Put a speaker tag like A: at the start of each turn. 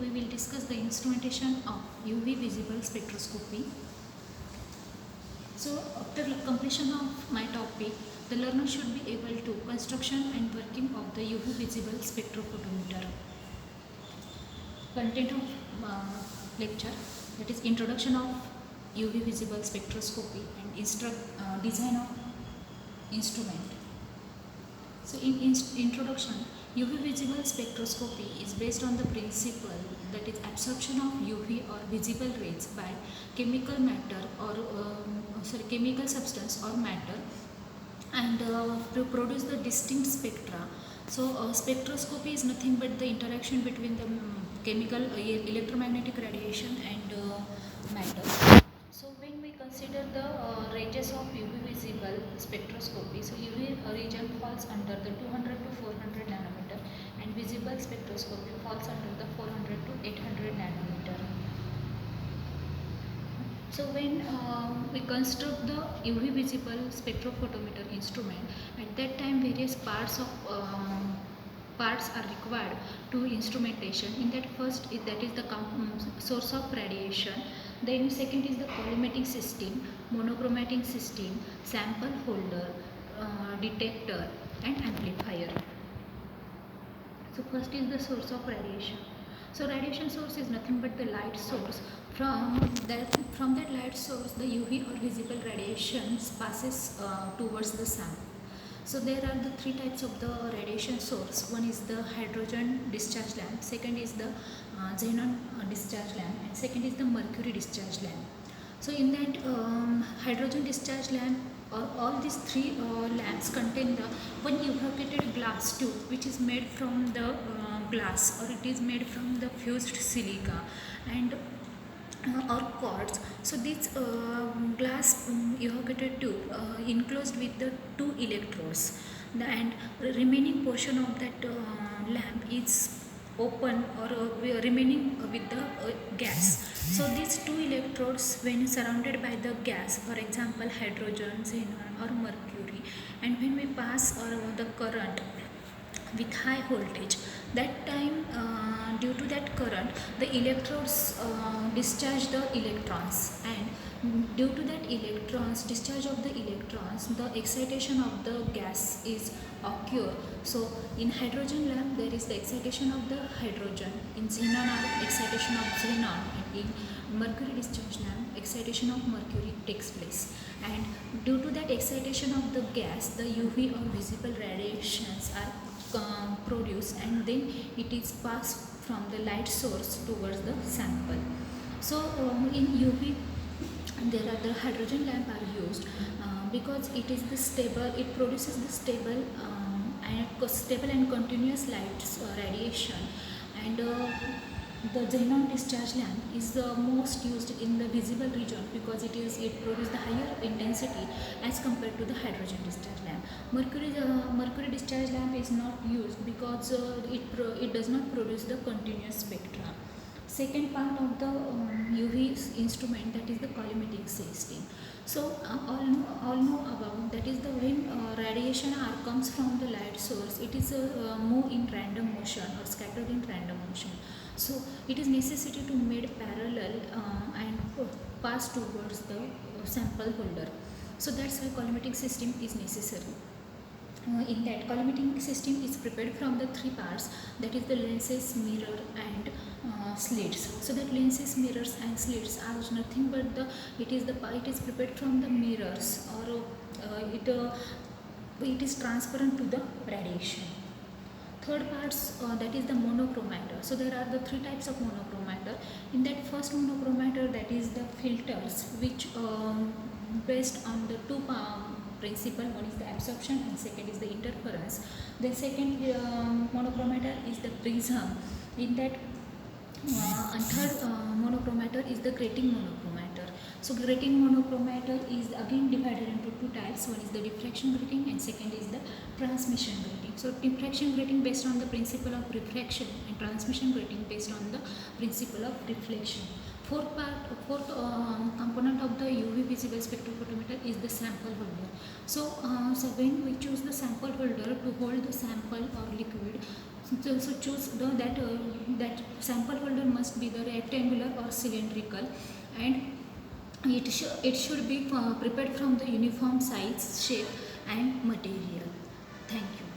A: we will discuss the instrumentation of UV visible spectroscopy. So after completion of my topic, the learner should be able to construction and working of the UV visible spectrophotometer. Content of lecture, that is introduction of UV visible spectroscopy and design of instrument. So in introduction, UV visible spectroscopy is based on the principle that is absorption of UV or visible rays by chemical matter or chemical substance or matter and to produce the distinct spectra. So spectroscopy is nothing but the interaction between the chemical electromagnetic radiation and matter. So when we consider the ranges of UV visible spectroscopy, so UV region falls under the 200 to 400 nanometer and visible spectroscopy falls under the 400 to 800 nanometer. So when we construct the UV visible spectrophotometer instrument, at that time various parts are required to instrumentation. In that first that is the source of radiation, then second is the collimating system, monochromatic system, sample holder, detector and amplifier. So first is the source of radiation. So radiation source is nothing but the light source. From that light source, the UV or visible radiations passes towards the sun. So there are the three types of the radiation source. One is the hydrogen discharge lamp, second is the xenon discharge lamp, and second is the mercury discharge lamp. So in that hydrogen discharge lamp, all these three lamps contain the one evaporated glass tube which is made from the glass, or it is made from the fused silica and or quartz. So this glass evaporated tube enclosed with the two electrodes, and remaining portion of that lamp is open or remaining with the gas. So these two electrodes, when surrounded by the gas, for example hydrogen, xenon or mercury, and when we pass the current with high voltage, that time due to that current the electrodes discharge the electrons, and due to that discharge of the electrons, the excitation of the gas is occur. So in hydrogen lamp there is the excitation of the hydrogen, in xenon excitation of xenon, and in mercury discharge lamp excitation of mercury takes place, and due to that excitation of the gas, the UV or visible radiations are produced, and then it is passed from the light source towards the sample. So in UV there are the hydrogen lamp are used because it is the stable, it produces the stable and continuous light radiation, and the xenon discharge lamp is the most used in the visible region because it produces the higher intensity as compared to the hydrogen discharge lamp. Mercury discharge lamp is not used because it does not produce the continuous spectra. Second part of the UV instrument, that is the collimating system. So all know about that is the when radiation comes from the light source, it is move in random motion or scattered in random motion. So it is necessary to made parallel and pass towards the sample holder. So that's why collimating system is necessary. In that collimating system is prepared from the three parts, that is the lenses, mirror and slits. So that lenses, mirrors and slits are nothing but it is prepared from the mirrors, or it is transparent to the radiation. Third parts, that is the monochromator. So there are the three types of monochromator. In that first monochromator, that is the filters, which based on the two principle. One is the absorption and second is the interference. The second monochromator is the prism. In that and third monochromator is the grating monochromator. So grating monochromator is again divided into two types. One is the diffraction grating and second is the transmission grating. So diffraction grating based on the principle of refraction and transmission grating based on the principle of reflection. Fourth component of the UV visible spectrophotometer is the sample holder. So when we choose the sample holder to hold the sample or liquid, so choose that sample holder must be the rectangular or cylindrical, and it should be prepared from the uniform size, shape, and material. Thank you.